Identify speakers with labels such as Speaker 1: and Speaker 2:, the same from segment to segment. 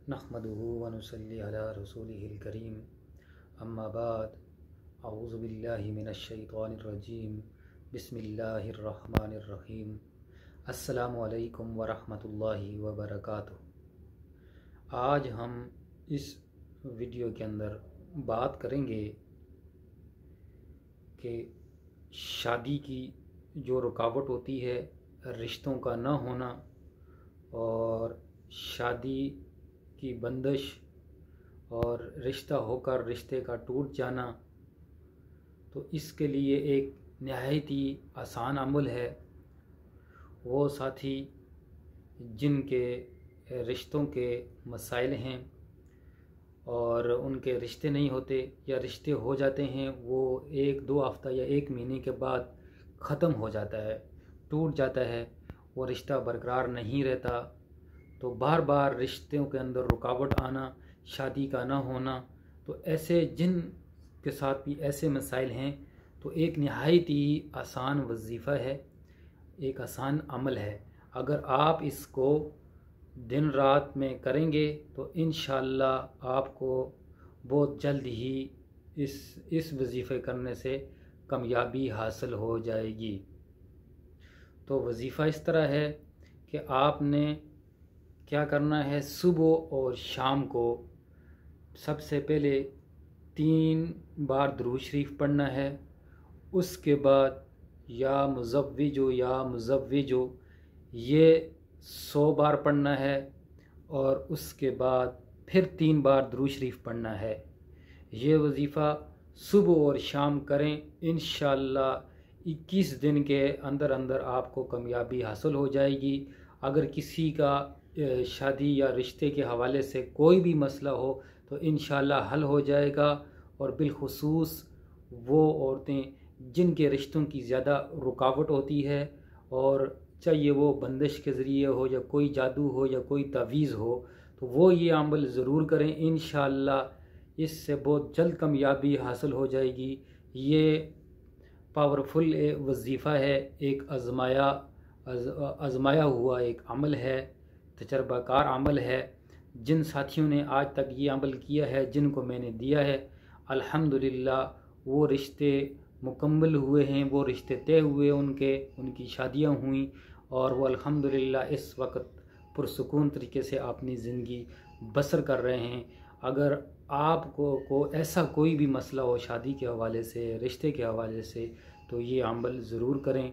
Speaker 1: نحمده ونصلي على رسوله الكريم اما بعد اعوذ باللہ من الشیطان الرجیم بسم اللہ الرحمن الرحیم السلام علیکم ورحمۃ اللہ وبرکاتہ۔ آج ہم اس ویڈیو کے اندر بات کریں گے کہ شادی کی جو رکاوٹ ہوتی ہے، رشتوں کا نہ ہونا اور شادی کی بندش اور رشتہ ہو کر رشتے کا ٹوٹ جانا، تو اس کے لیے ایک نہایت ہی آسان عمل ہے۔ وہ ساتھی جن کے رشتوں کے مسائل ہیں اور ان کے رشتے نہیں ہوتے یا رشتے ہو جاتے ہیں، وہ 1-2 ہفتہ یا 1 مہینے کے بعد ختم ہو جاتا ہے، ٹوٹ جاتا ہے، وہ رشتہ برقرار نہیں رہتا، تو بار بار رشتوں کے اندر رکاوٹ آنا، شادی کا نہ ہونا، تو ایسے جن کے ساتھ بھی ایسے مسائل ہیں، تو ایک نہایت ہی آسان وظیفہ ہے، ایک آسان عمل ہے۔ اگر آپ اس کو دن رات میں کریں گے تو انشاءاللہ آپ کو بہت جلد ہی اس وظیفے کرنے سے کامیابی حاصل ہو جائے گی۔ تو وظیفہ اس طرح ہے کہ آپ نے کیا کرنا ہے، صبح اور شام کو سب سے پہلے 3 بار درود شریف پڑھنا ہے، اس کے بعد یا مزوجو یا مزوجو یہ 100 بار پڑھنا ہے، اور اس کے بعد پھر 3 بار درود شریف پڑھنا ہے۔ یہ وظیفہ صبح اور شام کریں، انشاءاللہ 21 دن کے اندر اندر آپ کو کامیابی حاصل ہو جائے گی۔ اگر کسی کا شادی یا رشتے کے حوالے سے کوئی بھی مسئلہ ہو تو انشاءاللہ حل ہو جائے گا، اور بالخصوص وہ عورتیں جن کے رشتوں کی زیادہ رکاوٹ ہوتی ہے، اور چاہیے وہ بندش کے ذریعے ہو یا کوئی جادو ہو یا کوئی تعویذ ہو، تو وہ یہ عمل ضرور کریں، انشاءاللہ اس سے بہت جلد کامیابی حاصل ہو جائے گی۔ یہ پاورفل وظیفہ ہے، ایک آزمایا ہوا ایک عمل ہے، تجربہ کار عمل ہے۔ جن ساتھیوں نے آج تک یہ عمل کیا ہے، جن کو میں نے دیا ہے، الحمدللہ وہ رشتے مکمل ہوئے ہیں، وہ رشتے طے ہوئے، ان کی شادیاں ہوئیں، اور وہ الحمدللہ اس وقت پرسکون طریقے سے اپنی زندگی بسر کر رہے ہیں۔ اگر آپ کو ایسا کوئی بھی مسئلہ ہو شادی کے حوالے سے، رشتے کے حوالے سے، تو یہ عمل ضرور کریں۔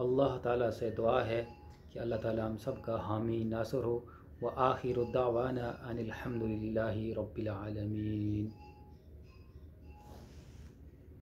Speaker 1: اللہ تعالیٰ سے دعا ہے کہ اللہ تعالیٰ ہم سب کا حامی ناصر ہو۔ وآخر دعوانا ان الحمد للہ رب العالمین۔